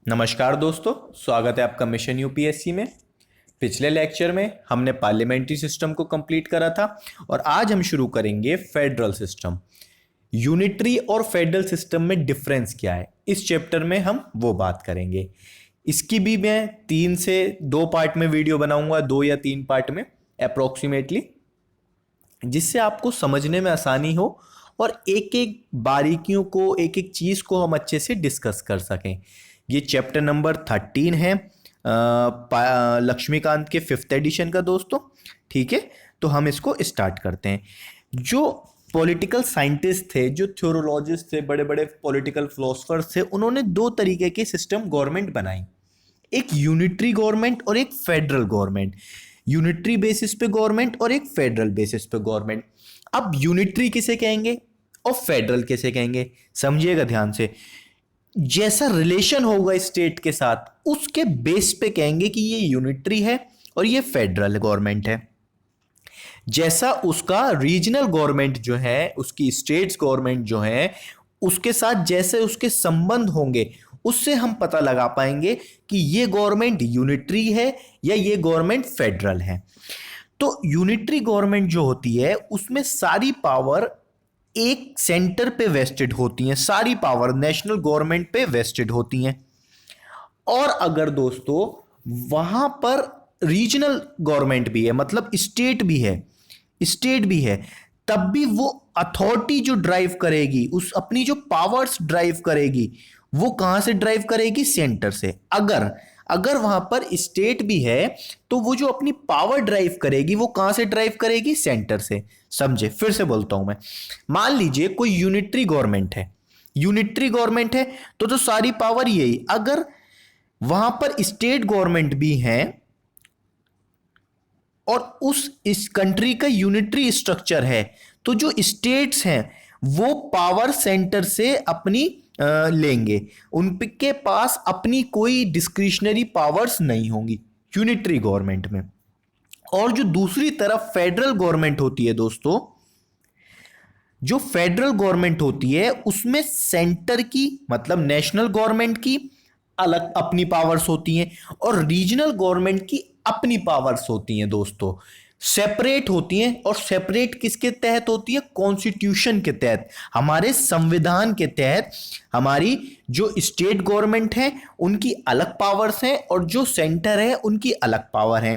नमस्कार दोस्तों, स्वागत है आपका मिशन यूपीएससी में। पिछले लेक्चर में हमने पार्लियामेंट्री सिस्टम को कंप्लीट करा था और आज हम शुरू करेंगे फेडरल सिस्टम। यूनिटरी और फेडरल सिस्टम में डिफरेंस क्या है, इस चैप्टर में हम वो बात करेंगे। इसकी भी मैं 3 से 2 पार्ट में वीडियो बनाऊंगा, 2 या 3 पार्ट में अप्रोक्सीमेटली, जिससे आपको समझने में आसानी हो और एक एक बारीकियों को, एक एक चीज़ को हम अच्छे से डिस्कस कर सकें। ये चैप्टर नंबर 13 है लक्ष्मीकांत के 5th एडिशन का दोस्तों। ठीक है, तो हम इसको स्टार्ट करते हैं। जो पॉलिटिकल साइंटिस्ट थे, जो थ्योरोलॉजिस्ट थे, बड़े बड़े पॉलिटिकल फिलोसफर्स थे, उन्होंने 2 तरीके के सिस्टम गवर्नमेंट बनाई, एक यूनिटरी गवर्नमेंट और एक फेडरल गवर्नमेंट। यूनिटरी बेसिस पे गवर्नमेंट और एक फेडरल बेसिस पे गवर्नमेंट। अब यूनिटरी किसे कहेंगे और फेडरल किसे कहेंगे, समझिएगा ध्यान से। जैसा रिलेशन होगा स्टेट के साथ, उसके बेस पे कहेंगे कि ये यूनिटरी है और ये फेडरल गवर्नमेंट है। जैसा उसका रीजनल गवर्नमेंट जो है, उसकी स्टेट्स गवर्नमेंट जो है, उसके साथ जैसे उसके संबंध होंगे, उससे हम पता लगा पाएंगे कि ये गवर्नमेंट यूनिटरी है या ये गवर्नमेंट फेडरल है। तो यूनिटरी गवर्नमेंट जो होती है, उसमें सारी पावर एक सेंटर पे वेस्टेड होती हैं, सारी पावर नेशनल गवर्नमेंट पे वेस्टेड होती हैं। और अगर दोस्तों वहां पर रीजनल गवर्नमेंट भी है, मतलब स्टेट भी है, तब भी वो अथॉरिटी जो ड्राइव करेगी, उस अपनी जो पावर्स ड्राइव करेगी, वो कहां से ड्राइव करेगी? सेंटर से। अगर वहां पर स्टेट भी है तो वो जो अपनी पावर ड्राइव करेगी, वो कहां से ड्राइव करेगी? सेंटर से। समझे? फिर से बोलता हूं मैं। मान लीजिए कोई यूनिटरी गवर्नमेंट है, तो सारी पावर यही। अगर वहां पर स्टेट गवर्नमेंट भी है और इस कंट्री का यूनिटरी स्ट्रक्चर है, तो जो स्टेट्स हैं वो पावर सेंटर से अपनी लेंगे, उनके पास अपनी कोई डिस्क्रिशनरी पावर्स नहीं होंगी यूनिटरी गवर्नमेंट में। और जो दूसरी तरफ फेडरल गवर्नमेंट होती है दोस्तों, जो फेडरल गवर्नमेंट होती है, उसमें सेंटर की, मतलब नेशनल गवर्नमेंट की अलग अपनी पावर्स होती हैं और रीजनल गवर्नमेंट की अपनी पावर्स होती हैं दोस्तों, सेपरेट होती हैं। और सेपरेट किसके तहत होती है? कॉन्स्टिट्यूशन के तहत, हमारे संविधान के तहत। हमारी जो स्टेट गवर्नमेंट है उनकी अलग पावर्स हैं और जो सेंटर है उनकी अलग पावर है।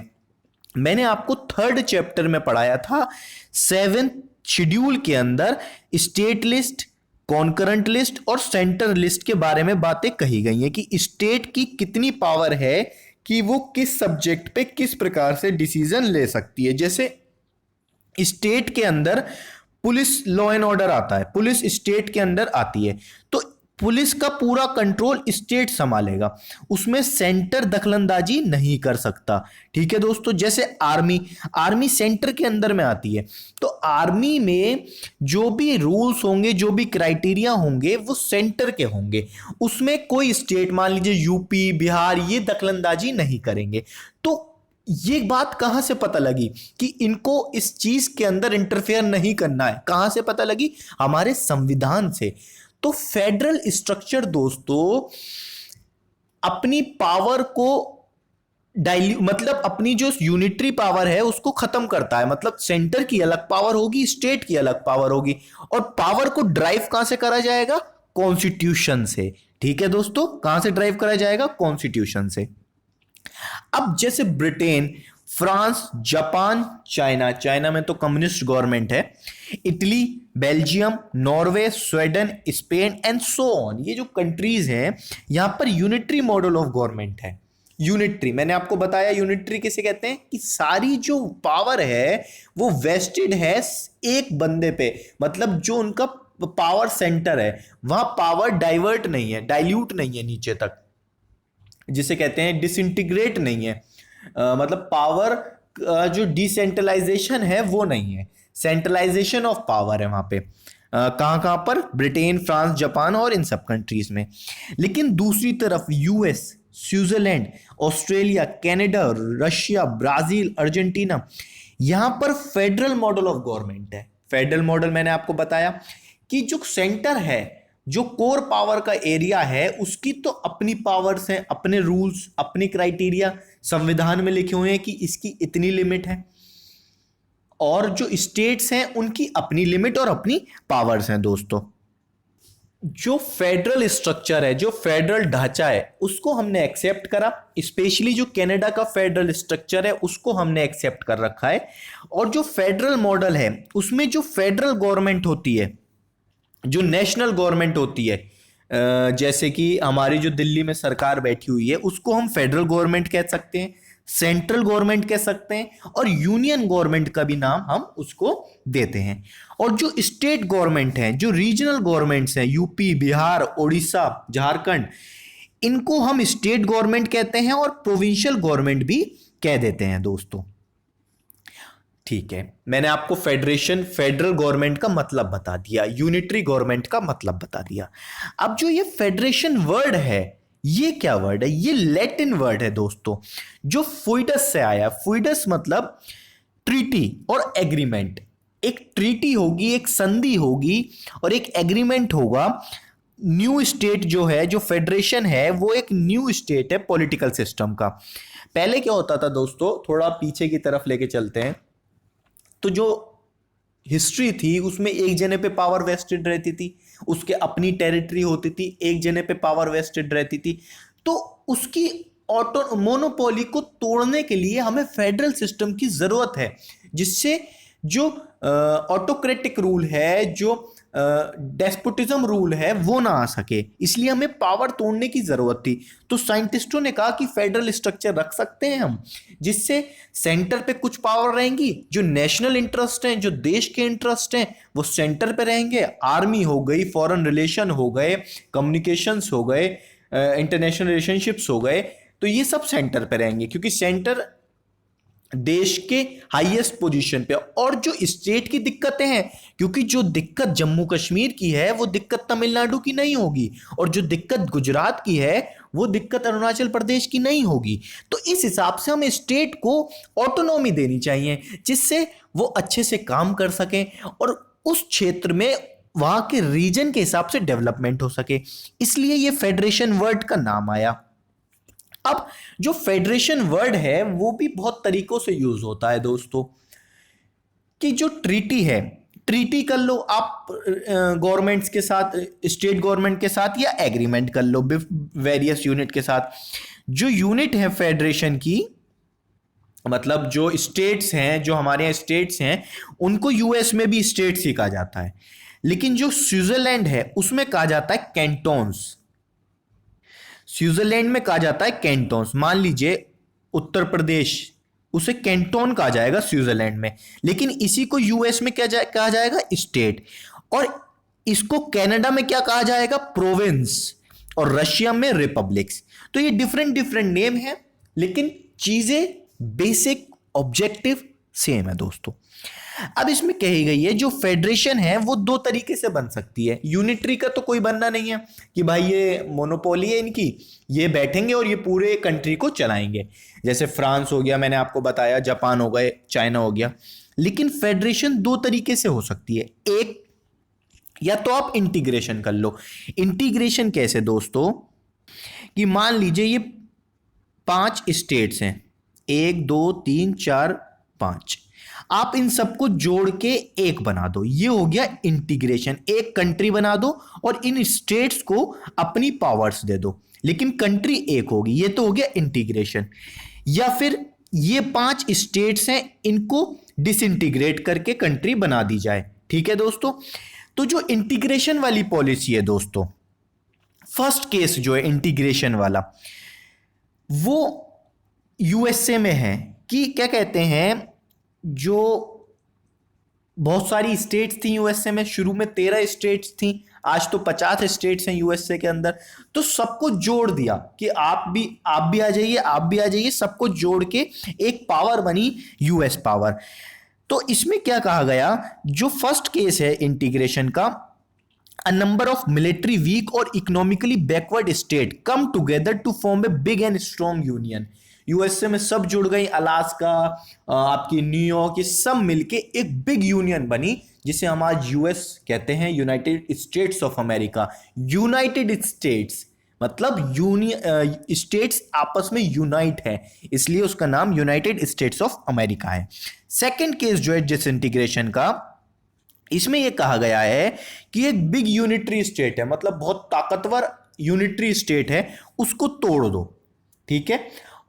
मैंने आपको 3rd चैप्टर में पढ़ाया था, 7th शेड्यूल के अंदर स्टेट लिस्ट, कॉन्करेंट लिस्ट और सेंटर लिस्ट के बारे में बातें कही गई हैं कि स्टेट की कितनी पावर है कि वो किस सब्जेक्ट पे किस प्रकार से डिसीजन ले सकती है। जैसे स्टेट के अंदर पुलिस, लॉ एंड ऑर्डर आता है, पुलिस स्टेट के अंदर आती है, तो पुलिस का पूरा कंट्रोल स्टेट संभालेगा, उसमें सेंटर दखलंदाजी नहीं कर सकता। ठीक है दोस्तों। जैसे आर्मी सेंटर के अंदर में आती है, तो आर्मी में जो भी रूल्स होंगे, जो भी क्राइटेरिया होंगे, वो सेंटर के होंगे, उसमें कोई स्टेट, मान लीजिए यूपी, बिहार, ये दखलंदाजी नहीं करेंगे। तो ये बात कहां से पता लगी कि इनको इस चीज के अंदर इंटरफेयर नहीं करना है? कहां से पता लगी? हमारे संविधान से। तो फेडरल स्ट्रक्चर दोस्तों अपनी पावर को मतलब अपनी जो यूनिटरी पावर है उसको खत्म करता है, मतलब सेंटर की अलग पावर होगी, स्टेट की अलग पावर होगी, और पावर को ड्राइव कहां से करा जाएगा? कॉन्स्टिट्यूशन से। ठीक है दोस्तों, कहां से ड्राइव करा जाएगा? कॉन्स्टिट्यूशन से। अब जैसे ब्रिटेन, फ्रांस, जापान, चाइना में तो कम्युनिस्ट गवर्नमेंट है, Italy, Belgium, Norway, Sweden, Spain and so on, ये जो कंट्रीज हैं, यहां पर यूनिटरी मॉडल ऑफ गवर्नमेंट है। यूनिटरी, मैंने आपको बताया यूनिटरी किसे कहते हैं, कि सारी जो पावर है वो वेस्टेड है एक बंदे पे, मतलब जो उनका पावर सेंटर है वहां पावर डाइवर्ट नहीं है, डाइल्यूट नहीं है नीचे तक, जिसे कहते हैं डिसइंटीग्रेट नहीं है। मतलब पावर जो डिसेंट्रलाइजेशन है वो नहीं है, सेंट्रलाइजेशन ऑफ पावर है वहां पे। कहां पर? ब्रिटेन, फ्रांस, जापान और इन सब कंट्रीज में। लेकिन दूसरी तरफ US, Switzerland, Australia, Canada, Russia, Brazil, Argentina, यहां पर फेडरल मॉडल ऑफ गवर्नमेंट है। फेडरल मॉडल मैंने आपको बताया कि जो सेंटर है जो कोर पावर का एरिया है उसकी तो अपनी पावर्स हैं, अपने रूल्स, अपनी क्राइटेरिया संविधान में लिखे हुए हैं कि इसकी इतनी लिमिट है, और जो स्टेट्स हैं उनकी अपनी लिमिट और अपनी पावर्स हैं दोस्तों। जो फेडरल स्ट्रक्चर है, जो फेडरल ढांचा है, उसको हमने एक्सेप्ट करा। स्पेशली जो कनाडा का फेडरल स्ट्रक्चर है उसको हमने एक्सेप्ट कर रखा है। और जो फेडरल मॉडल है उसमें जो फेडरल गवर्नमेंट होती है, जो नेशनल गवर्नमेंट होती है, जैसे कि हमारी जो दिल्ली में सरकार बैठी हुई है उसको हम फेडरल गवर्नमेंट कह सकते हैं, सेंट्रल गवर्नमेंट कह सकते हैं, और यूनियन गवर्नमेंट का भी नाम हम उसको देते हैं। और जो स्टेट गवर्नमेंट है, जो रीजनल गवर्नमेंट्स हैं, यूपी, बिहार, उड़ीसा, झारखंड, इनको हम स्टेट गवर्नमेंट कहते हैं और प्रोविंशियल गवर्नमेंट भी कह देते हैं दोस्तों। ठीक है, मैंने आपको फेडरेशन, फेडरल गवर्नमेंट का मतलब बता दिया, यूनिटरी गवर्नमेंट का मतलब बता दिया। अब जो ये फेडरेशन वर्ड है, ये क्या वर्ड है? ये लैटिन वर्ड है दोस्तों, जो फुइडस से आया। फुइडस मतलब ट्रीटी और एग्रीमेंट। एक ट्रीटी होगी, एक संधि होगी, और एक एग्रीमेंट होगा। न्यू स्टेट जो है, जो फेडरेशन है, वो एक न्यू स्टेट है पॉलिटिकल सिस्टम का। पहले क्या होता था दोस्तों, थोड़ा पीछे की तरफ लेके चलते हैं, तो जो हिस्ट्री थी उसमें एक जने पे पावर वेस्टेड रहती थी, उसके अपनी टेरिटरी होती थी, एक जने पे पावर वेस्टेड रहती थी। तो उसकी ऑटो मोनोपोली को तोड़ने के लिए हमें फेडरल सिस्टम की जरूरत है, जिससे जो ऑटोक्रेटिक रूल है, जो डेस्पोटिज्म रूल है, वो ना आ सके। इसलिए हमें पावर तोड़ने की जरूरत थी। तो साइंटिस्टों ने कहा कि फेडरल स्ट्रक्चर रख सकते हैं हम, जिससे सेंटर पे कुछ पावर रहेंगी, जो नेशनल इंटरेस्ट हैं, जो देश के इंटरेस्ट हैं, वो सेंटर पे रहेंगे। आर्मी हो गई, फॉरेन रिलेशन हो गए, कम्युनिकेशंस हो गए, इंटरनेशनल रिलेशनशिप्स हो गए, तो ये सब सेंटर पे रहेंगे, क्योंकि सेंटर देश के हाईएस्ट पोजीशन पे। और जो स्टेट की दिक्कतें हैं, क्योंकि जो दिक्कत जम्मू कश्मीर की है वो दिक्कत तमिलनाडु की नहीं होगी, और जो दिक्कत गुजरात की है वो दिक्कत अरुणाचल प्रदेश की नहीं होगी। तो इस हिसाब से हमें स्टेट को ऑटोनॉमी देनी चाहिए, जिससे वो अच्छे से काम कर सकें और उस क्षेत्र में वहां के रीजन के हिसाब से डेवलपमेंट हो सके। इसलिए ये फेडरेशन वर्ड का नाम आया। अब जो फेडरेशन वर्ड है वो भी बहुत तरीकों से यूज होता है दोस्तों, कि जो ट्रीटी है, ट्रीटी कर लो आप गवर्नमेंट्स के साथ, स्टेट गवर्नमेंट के साथ, या एग्रीमेंट कर लो वेरियस यूनिट के साथ। जो यूनिट है फेडरेशन की, मतलब जो स्टेट्स हैं, जो हमारे यहाँ स्टेट्स हैं, उनको यूएस में भी स्टेट्स ही कहा जाता है, लेकिन जो स्विट्जरलैंड है उसमें कहा जाता है कैंटोन्स। स्विट्जरलैंड में कहा जाता है कैंटोन्स। मान लीजिए उत्तर प्रदेश, उसे कैंटोन कहा जाएगा स्विट्जरलैंड में, लेकिन इसी को यूएस में क्या कहा जाएगा? स्टेट। और इसको कनाडा में क्या कहा जाएगा? प्रोविंस। और रशिया में रिपब्लिक्स। तो ये डिफरेंट डिफरेंट नेम है, लेकिन चीजें बेसिक ऑब्जेक्टिव सेम है दोस्तों। अब इसमें कही गई है जो फेडरेशन है वो दो तरीके से बन सकती है। यूनिटरी का तो कोई बनना नहीं है कि भाई ये मोनोपोली है इनकी, ये बैठेंगे और ये पूरे कंट्री को चलाएंगे, जैसे फ्रांस हो गया, मैंने आपको बताया, जापान हो गए, चाइना हो गया। लेकिन फेडरेशन दो तरीके से हो सकती है। एक, या तो आप इंटीग्रेशन कर लो। इंटीग्रेशन कैसे दोस्तों, कि मान लीजिए ये 5 स्टेट्स हैं, 1 2 3 4 5, आप इन सबको जोड़ के एक बना दो, ये हो गया इंटीग्रेशन। एक कंट्री बना दो और इन स्टेट्स को अपनी पावर्स दे दो, लेकिन कंट्री एक होगी, ये तो हो गया इंटीग्रेशन। या फिर ये 5 स्टेट्स हैं, इनको डिसइंटीग्रेट करके कंट्री बना दी जाए। ठीक है दोस्तों। तो जो इंटीग्रेशन वाली पॉलिसी है दोस्तों, फर्स्ट केस जो है इंटीग्रेशन वाला, वो यूएसए में है। कि क्या कहते हैं, जो बहुत सारी स्टेट्स थी यूएसए में, शुरू में 13 स्टेट्स थी, आज तो 50 स्टेट्स हैं यूएसए के अंदर। तो सबको जोड़ दिया कि आप भी आ जाइए, आप भी आ जाइए, सबको जोड़ के एक पावर बनी, यूएस पावर। तो इसमें क्या कहा गया, जो फर्स्ट केस है इंटीग्रेशन का, a number of military weak or economically backward state come together to form a big and strong union। USA में सब जुड़ गई, अलास्का, आपकी न्यूयॉर्क, ये सब मिलके एक बिग यूनियन बनी, जिसे हम आज यूएस कहते हैं, United states of America. United states मतलब यूनियन स्टेट्स आपस में यूनाइट है, इसलिए उसका नाम यूनाइटेड स्टेट्स ऑफ अमेरिका है। सेकंड केस जो है डिसइंटीग्रेशन का, इसमें यह कहा गया है कि एक बिग यूनिटरी स्टेट है, मतलब बहुत ताकतवर यूनिटरी स्टेट है, उसको तोड़ दो, ठीक है,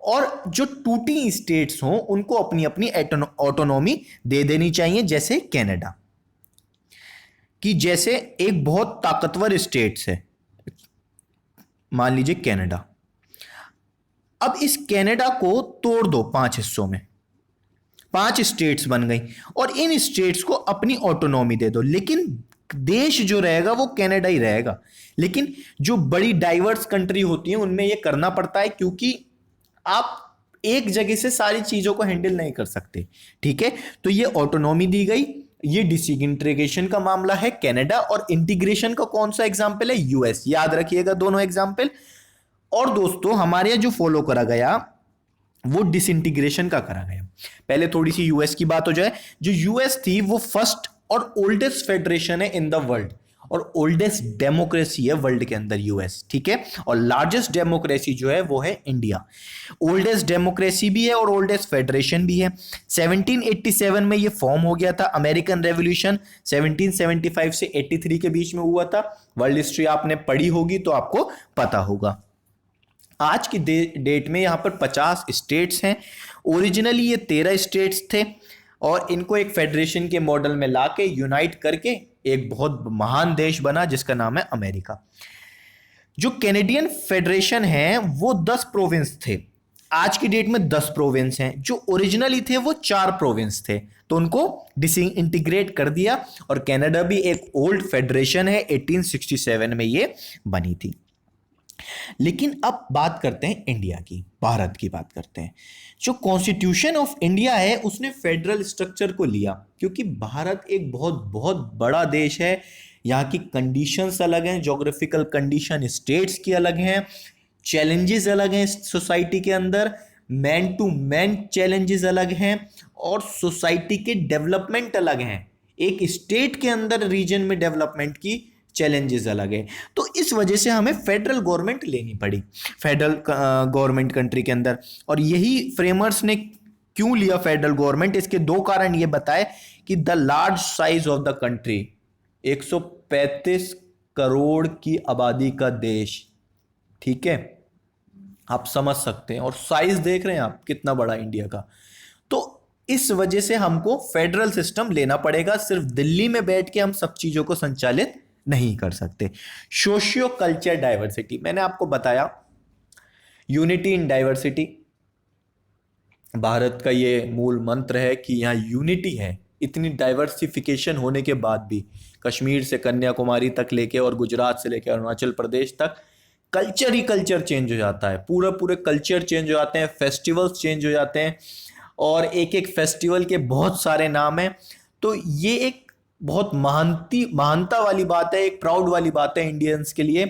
और जो टूटी स्टेट्स हों उनको अपनी अपनी ऑटोनॉमी दे देनी चाहिए, जैसे कनाडा कि जैसे एक बहुत ताकतवर स्टेट्स है, मान लीजिए कनाडा। अब इस कनाडा को तोड़ दो 5 हिस्सों में, 5 स्टेट्स बन गई और इन स्टेट्स को अपनी ऑटोनॉमी दे दो, लेकिन देश जो रहेगा वो कनाडा ही रहेगा। लेकिन जो बड़ी डाइवर्स कंट्री होती है उनमें ये करना पड़ता है, क्योंकि आप एक जगह से सारी चीजों को हैंडल नहीं कर सकते, ठीक है। तो ये ऑटोनॉमी दी गई। ये डिसइंटीग्रेशन का मामला है कनाडा, और इंटीग्रेशन का कौन सा एग्जाम्पल है, यूएस। याद रखिएगा दोनों एग्जाम्पल। और दोस्तों हमारे यहां जो फॉलो करा गया वो डिसइंटीग्रेशन का करा गया। पहले थोड़ी सी यूएस की बात हो जाए। जो यूएस थी वो फर्स्ट और ओल्डेस्ट फेडरेशन है इन द वर्ल्ड, और ओल्डेस्ट डेमोक्रेसी है वर्ल्ड के अंदर यूएस, ठीक है। और लार्जेस्ट डेमोक्रेसी जो है वो है इंडिया। ओल्डेस्ट डेमोक्रेसी भी है और ओल्डेस्ट फेडरेशन भी है। 1787 में ये फॉर्म हो गया था। अमेरिकन रेवोल्यूशन 1775 से 83 के बीच में हुआ था। वर्ल्ड हिस्ट्री आपने पढ़ी होगी तो आपको पता होगा। आज की डेट में यहां पर 50 स्टेट्स हैं। ओरिजिनली ये 13 स्टेट्स थे और इनको एक फेडरेशन के मॉडल में लाके यूनाइट करके एक बहुत महान देश बना जिसका नाम है अमेरिका। जो कैनेडियन फेडरेशन है वो 10 प्रोविंस थे। आज की डेट में 10 प्रोविंस हैं। जो ओरिजिनली थे वो 4 प्रोविंस थे, तो उनको डिसइंटीग्रेट कर दिया और कनाडा भी एक ओल्ड फेडरेशन है, 1867 में ये बनी थी। लेकिन अब बात करते हैं इंडिया की, भारत की बात करते हैं। जो कॉन्स्टिट्यूशन ऑफ इंडिया है उसने फेडरल स्ट्रक्चर को लिया, क्योंकि भारत एक बहुत बहुत बड़ा देश है। यहाँ की कंडीशंस अलग हैं, ज्योग्राफिकल कंडीशन स्टेट्स की अलग हैं, चैलेंजेस अलग हैं सोसाइटी के अंदर, मैन टू मैन चैलेंजेस अलग हैं, और सोसाइटी के डेवलपमेंट अलग हैं। एक स्टेट के अंदर रीजन में डेवलपमेंट की चैलेंजेस अलग है। तो इस वजह से हमें फेडरल गवर्नमेंट लेनी पड़ी, फेडरल गवर्नमेंट कंट्री के अंदर। और यही फ्रेमर्स ने क्यों लिया फेडरल गवर्नमेंट, इसके 2 कारण ये बताए कि the large size of the country, 135 crore की आबादी का देश, ठीक है, आप समझ सकते हैं। और साइज देख रहे हैं आप कितना बड़ा इंडिया का। तो इस वजह से हमको फेडरल सिस्टम लेना पड़ेगा। सिर्फ दिल्ली में बैठ के हम सब चीजों को संचालित नहीं कर सकते। सोशियो कल्चर डाइवर्सिटी, मैंने आपको बताया यूनिटी इन डाइवर्सिटी भारत का ये मूल मंत्र है कि यहाँ यूनिटी है। इतनी डाइवर्सिफिकेशन होने के बाद भी, कश्मीर से कन्याकुमारी तक लेके और गुजरात से लेके अरुणाचल प्रदेश तक, कल्चर ही कल्चर चेंज हो जाता है। पूरे कल्चर चेंज हो जाते हैं, फेस्टिवल्स चेंज हो जाते हैं, और एक एक फेस्टिवल के बहुत सारे नाम हैं। तो ये एक बहुत महानता वाली बात है, एक प्राउड वाली बात है इंडियंस के लिए,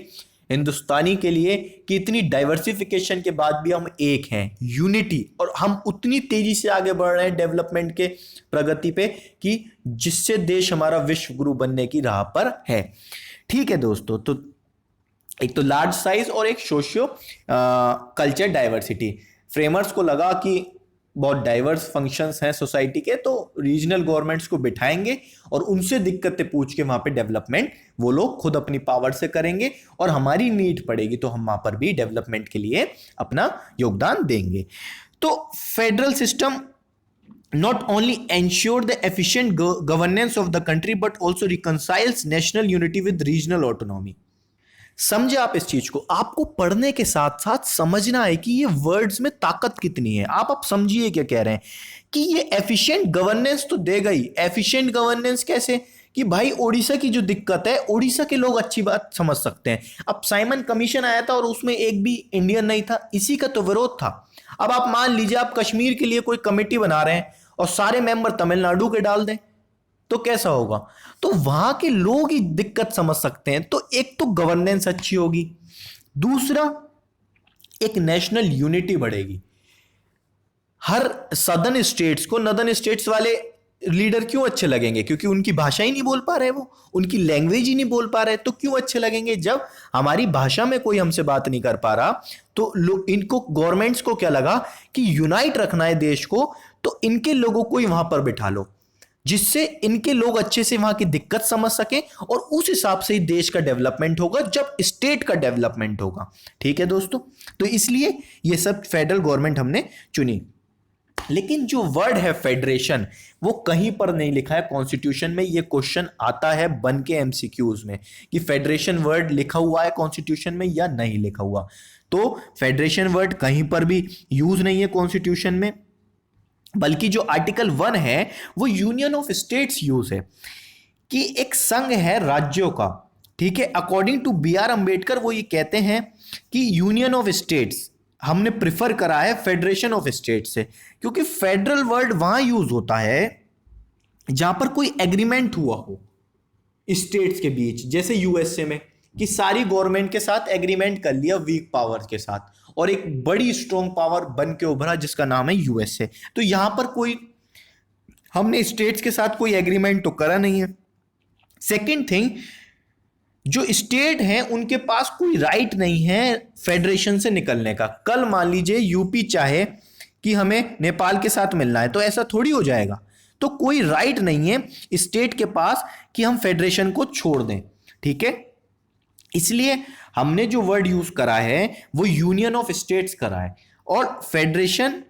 हिंदुस्तानी के लिए, कि इतनी डाइवर्सिफिकेशन के बाद भी हम एक हैं, यूनिटी। और हम उतनी तेजी से आगे बढ़ रहे हैं डेवलपमेंट के प्रगति पे कि जिससे देश हमारा विश्व गुरु बनने की राह पर है। ठीक है दोस्तों, तो एक तो लार्ज साइज और एक सोशियो कल्चर डाइवर्सिटी। फ्रेमर्स को लगा कि बहुत डाइवर्स फंक्शंस हैं सोसाइटी के, तो रीजनल गवर्नमेंट्स को बिठाएंगे और उनसे दिक्कतें पूछ के वहां पे डेवलपमेंट वो लोग खुद अपनी पावर से करेंगे, और हमारी नीड पड़ेगी तो हम वहां पर भी डेवलपमेंट के लिए अपना योगदान देंगे। तो federal system not only ensure the efficient governance of the country but also reconciles national unity with regional autonomy। समझे आप इस चीज को? आपको पढ़ने के साथ साथ समझना है कि ये वर्ड्स में ताकत कितनी है। आप समझिए क्या कह रहे हैं कि ये एफिशिएंट गवर्नेंस तो देगा ही। एफिशिएंट गवर्नेंस कैसे? कि भाई ओडिशा की जो दिक्कत है, ओडिशा के लोग अच्छी बात समझ सकते हैं। अब साइमन कमीशन आया था और उसमें एक भी इंडियन नहीं था, इसी का तो विरोध था। अब आप मान लीजिए आप कश्मीर के लिए कोई कमेटी बना रहे हैं और सारे मेंबर तमिलनाडु के डाल दें, तो कैसा होगा? तो वहां के लोग ही दिक्कत समझ सकते हैं। तो एक तो गवर्नेंस अच्छी होगी, दूसरा एक नेशनल यूनिटी बढ़ेगी। हर सदर्न स्टेट्स को नॉर्दर्न स्टेट्स वाले लीडर क्यों अच्छे लगेंगे? क्योंकि उनकी भाषा ही नहीं बोल पा रहे, वो उनकी लैंग्वेज ही नहीं बोल पा रहे, तो क्यों अच्छे लगेंगे? जब हमारी भाषा में कोई हमसे बात नहीं कर पा रहा, तो इनको गवर्नमेंट्स को क्या लगा कि यूनाइट रखना है देश को, तो इनके लोगों को ही वहां पर बिठा लो, जिससे इनके लोग अच्छे से वहां की दिक्कत समझ सकें, और उस हिसाब से ही देश का डेवलपमेंट होगा, जब स्टेट का डेवलपमेंट होगा। ठीक है दोस्तों, तो इसलिए ये सब फेडरल गवर्नमेंट हमने चुनी। लेकिन जो वर्ड है फेडरेशन, वो कहीं पर नहीं लिखा है कॉन्स्टिट्यूशन में। ये क्वेश्चन आता है बन के एमसीक्यूज में कि फेडरेशन वर्ड लिखा हुआ है कॉन्स्टिट्यूशन में या नहीं लिखा हुआ। तो फेडरेशन वर्ड कहीं पर भी यूज नहीं है कॉन्स्टिट्यूशन में, बल्कि जो आर्टिकल 1 है वो यूनियन ऑफ स्टेट्स यूज है, कि एक संघ है राज्यों का। ठीक है, according to B R Ambedkar वो ये कहते हैं कि यूनियन ऑफ स्टेट्स हमने प्रिफर करा है फेडरेशन ऑफ स्टेट्स से, क्योंकि फेडरल वर्ड वहां यूज होता है जहां पर कोई एग्रीमेंट हुआ हो स्टेट्स के बीच, जैसे यूएसए में कि सारी गवर्नमेंट के साथ एग्रीमेंट कर लिया वीक पावर के साथ, और एक बड़ी स्ट्रॉन्ग पावर बन के उभरा जिसका नाम है यूएसए। तो यहां पर कोई हमने स्टेट्स के साथ कोई एग्रीमेंट तो करा नहीं है। सेकेंड थिंग, जो स्टेट हैं उनके पास कोई राइट नहीं है फेडरेशन से निकलने का। कल मान लीजिए यूपी चाहे कि हमें नेपाल के साथ मिलना है, तो ऐसा थोड़ी हो जाएगा। तो कोई राइट नहीं है स्टेट के पास कि हम फेडरेशन को छोड़ दें। ठीक है, इसलिए हमने जो वर्ड यूज करा है वो यूनियन ऑफ स्टेट्स करा है, और federation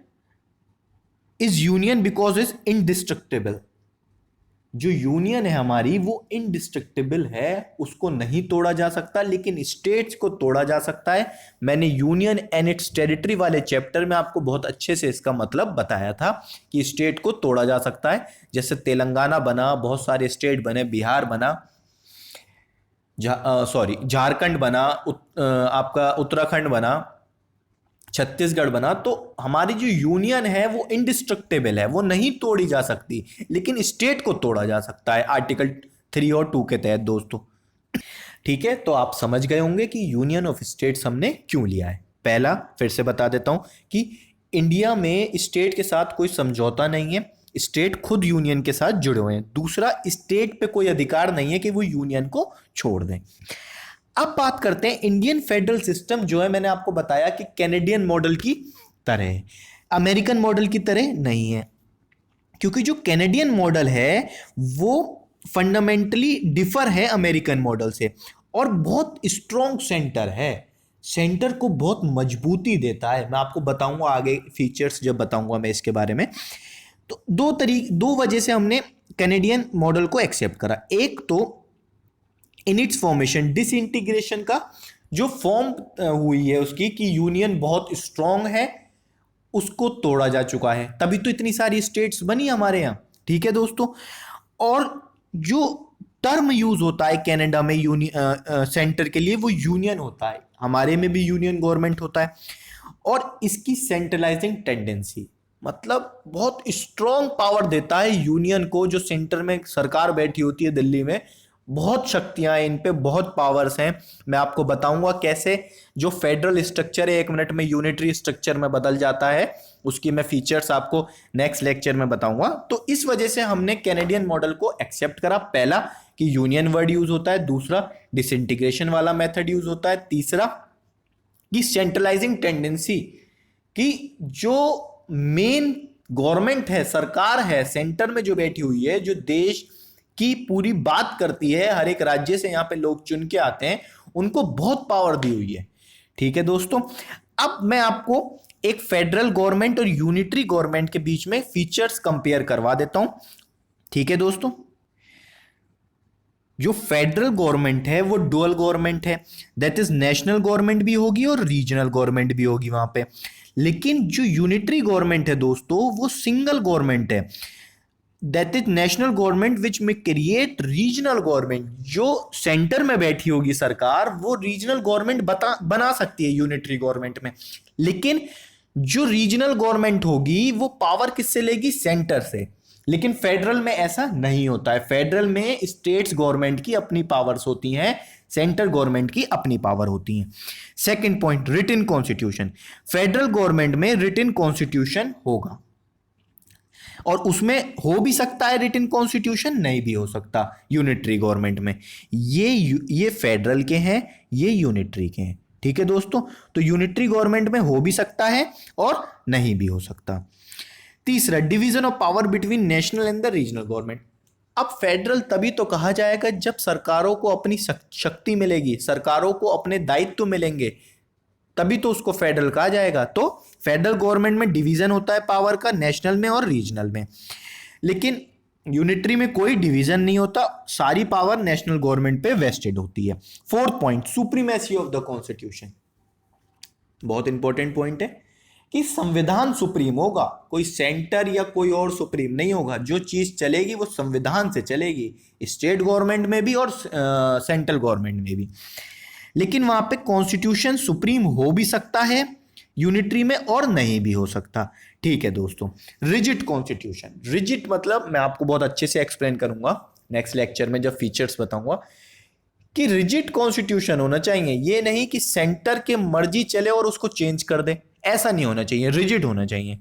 is union because is indestructible. जो यूनियन है हमारी वो इनडिस्ट्रक्टेबल है, उसको नहीं तोड़ा जा सकता, लेकिन स्टेट्स को तोड़ा जा सकता है। मैंने यूनियन एंड इट्स टेरिटरी वाले चैप्टर में आपको बहुत अच्छे से इसका मतलब बताया था कि स्टेट को तोड़ा जा सकता है। जैसे तेलंगाना बना, बहुत सारे स्टेट बने, बिहार बना, झारखंड बना, आपका उत्तराखंड बना, छत्तीसगढ़ बना। तो हमारी जो यूनियन है वो इनडिस्ट्रक्टेबल है, वो नहीं तोड़ी जा सकती, लेकिन स्टेट को तोड़ा जा सकता है आर्टिकल 3 और 2 के तहत दोस्तों। ठीक है, तो आप समझ गए होंगे कि यूनियन ऑफ स्टेट्स हमने क्यों लिया है। पहला फिर से बता देता हूं कि इंडिया में स्टेट के साथ कोई समझौता नहीं है, स्टेट खुद यूनियन के साथ जुड़े हुए हैं। दूसरा, स्टेट पे कोई अधिकार नहीं है कि वो यूनियन को छोड़ दें। अब बात करते हैं इंडियन फेडरल सिस्टम जो है, मैंने आपको बताया कि कैनेडियन मॉडल की तरह है, अमेरिकन मॉडल की तरह नहीं है, क्योंकि जो कैनेडियन मॉडल है वो फंडामेंटली डिफर है अमेरिकन मॉडल से, और बहुत स्ट्रॉन्ग सेंटर है, सेंटर को बहुत मजबूती देता है। मैं आपको बताऊंगा आगे फीचर्स जब बताऊंगा मैं इसके बारे में। तो दो वजह से हमने कैनेडियन मॉडल को एक्सेप्ट करा। एक तो इन इट्स फॉर्मेशन, डिसइंटीग्रेशन का जो फॉर्म हुई है उसकी, कि यूनियन बहुत स्ट्रांग है, उसको तोड़ा जा चुका है, तभी तो इतनी सारी स्टेट्स बनी हमारे यहाँ। ठीक है दोस्तों, और जो टर्म यूज होता है कनाडा में सेंटर के लिए वो यूनियन होता है, हमारे में भी यूनियन गवर्नमेंट होता है। और इसकी सेंट्रलाइजिंग टेंडेंसी, मतलब बहुत स्ट्रॉन्ग पावर देता है यूनियन को। जो सेंटर में सरकार बैठी होती है दिल्ली में, बहुत शक्तियां हैं इन पे, बहुत पावर्स हैं। मैं आपको बताऊंगा कैसे जो फेडरल स्ट्रक्चर है 1 मिनट में यूनिटरी स्ट्रक्चर में बदल जाता है, उसकी मैं फीचर्स आपको नेक्स्ट लेक्चर में बताऊंगा। तो इस वजह से हमने कैनेडियन मॉडल को एक्सेप्ट करा। पहला कि यूनियन वर्ड यूज होता है, दूसरा डिसइंटीग्रेशन वाला मेथड यूज होता है, तीसरा कि सेंट्रलाइजिंग टेंडेंसी, कि जो मेन गवर्नमेंट है, सरकार है सेंटर में जो बैठी हुई है, जो देश की पूरी बात करती है, हर एक राज्य से यहाँ पे लोग चुन के आते हैं, उनको बहुत पावर दी हुई है। ठीक है दोस्तों, अब मैं आपको एक फेडरल गवर्नमेंट और यूनिटरी गवर्नमेंट के बीच में फीचर्स कंपेयर करवा देता हूं। ठीक है दोस्तों, जो फेडरल गवर्नमेंट है वो डुअल गवर्नमेंट है, दैट इज नेशनल गवर्नमेंट भी होगी और रीजनल गवर्नमेंट भी होगी वहां पे। लेकिन जो यूनिटरी गवर्नमेंट है दोस्तों, वो सिंगल गवर्नमेंट है, that is national government which में क्रिएट रीजनल गवर्नमेंट। जो सेंटर में बैठी होगी सरकार, वो रीजनल गवर्नमेंट बना सकती है यूनिटरी गवर्नमेंट में, लेकिन जो रीजनल गवर्नमेंट होगी वो पावर किससे लेगी? सेंटर से। लेकिन फेडरल में ऐसा नहीं होता है, फेडरल में स्टेट्स गवर्नमेंट की अपनी पावर्स होती हैं, सेंटर गवर्नमेंट की अपनी पावर होती हैं। Second point, written constitution. Federal government में रिटन कॉन्स्टिट्यूशन होगा। और उसमें हो भी सकता है रिटन कॉन्स्टिट्यूशन, नहीं भी हो सकता यूनिटरी गवर्नमेंट में। ये फेडरल के हैं, ये यूनिटरी के हैं। ठीक है दोस्तों, तो यूनिटरी गवर्नमेंट में हो भी सकता है और नहीं भी हो सकता। तीसरा, division of power between national and the regional government. अब फेडरल तभी तो कहा जाएगा जब सरकारों को अपनी शक्ति मिलेगी, सरकारों को अपने दायित्व मिलेंगे, तभी तो उसको फेडरल कहा जाएगा। तो फेडरल गवर्नमेंट में डिवीजन होता है पावर का, नेशनल में और रीजनल में। लेकिन यूनिटरी में कोई डिवीजन नहीं होता, सारी पावर नेशनल गवर्नमेंट पे वेस्टेड होती है। Fourth point, supremacy of the constitution. बहुत इंपॉर्टेंट पॉइंट है कि संविधान सुप्रीम होगा, कोई सेंटर या कोई और सुप्रीम नहीं होगा। जो चीज चलेगी वो संविधान से चलेगी, स्टेट गवर्नमेंट में भी और सेंट्रल गवर्नमेंट में भी। लेकिन वहां पे कॉन्स्टिट्यूशन सुप्रीम हो भी सकता है यूनिटरी में और नहीं भी हो सकता। ठीक है दोस्तों, रिजिड कॉन्स्टिट्यूशन। रिजिड मतलब मैं आपको बहुत अच्छे से एक्सप्लेन करूंगा नेक्स्ट लेक्चर में जब फीचर्स बताऊंगा कि रिजिड कॉन्स्टिट्यूशन होना चाहिए। ये नहीं कि सेंटर के मर्जी चले और उसको चेंज कर दे, ऐसा नहीं होना चाहिए, रिजिड होना चाहिए।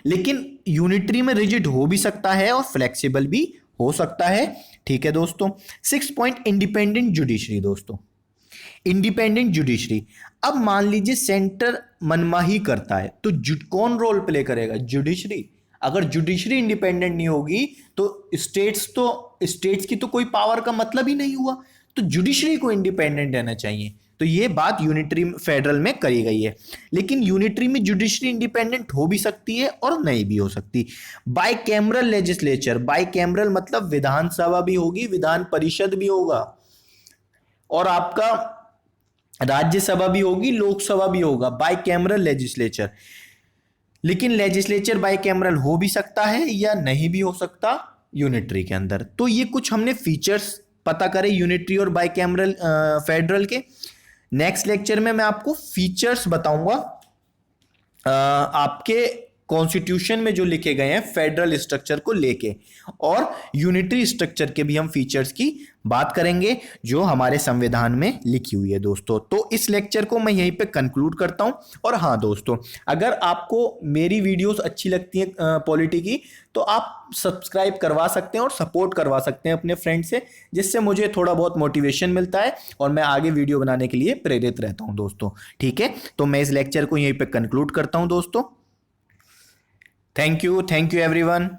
लेकिन यूनिटरी में रिजिड हो भी सकता है और फ्लेक्सिबल भी हो सकता है। ठीक है दोस्तों। 6 पॉइंट, इंडिपेंडेंट जुडिशरी। दोस्तों इंडिपेंडेंट जुडिशरी, अब मान लीजिए सेंटर मनमाही करता है तो कौन रोल प्ले करेगा? जुडिशरी। अगर जुडिशरी इंडिपेंडेंट नहीं होगी तो स्टेट्स की तो कोई पावर का मतलब ही नहीं हुआ, तो जुडिशरी को इंडिपेंडेंट रहना चाहिए। तो ये बात यूनिटरी फेडरल में करी गई है। लेकिन यूनिटरी में जुडिशरी इंडिपेंडेंट हो भी सकती है और नहीं भी हो सकती। By cameral legislature, by cameral मतलब विधानसभा भी होगी, विधान परिषद भी होगा और आपका राज्यसभा भी होगी, लोकसभा भी होगा, बाई कैमरल लेजिस्लेचर। लेकिन लेजिस्लेचर बाई कैमरल हो भी सकता है या नहीं भी हो सकता यूनिटरी के अंदर। तो ये कुछ हमने फीचर्स पता करे यूनिटरी और बाई कैमरल फेडरल के। नेक्स्ट लेक्चर में मैं आपको फीचर्स बताऊंगा आपके कॉन्स्टिट्यूशन में जो लिखे गए हैं फेडरल स्ट्रक्चर को लेके, और यूनिटरी स्ट्रक्चर के भी हम फीचर्स की बात करेंगे जो हमारे संविधान में लिखी हुई है दोस्तों। तो इस लेक्चर को मैं यहीं पे कंक्लूड करता हूं। और हाँ दोस्तों, अगर आपको मेरी वीडियोस अच्छी लगती हैं पॉलिटी की, तो आप सब्सक्राइब करवा सकते हैं और सपोर्ट करवा सकते हैं अपने फ्रेंड से, जिससे मुझे थोड़ा बहुत मोटिवेशन मिलता है और मैं आगे वीडियो बनाने के लिए प्रेरित रहता हूं दोस्तों। ठीक है, तो मैं इस लेक्चर को यहीं पे कंक्लूड करता हूं दोस्तों। Thank you everyone.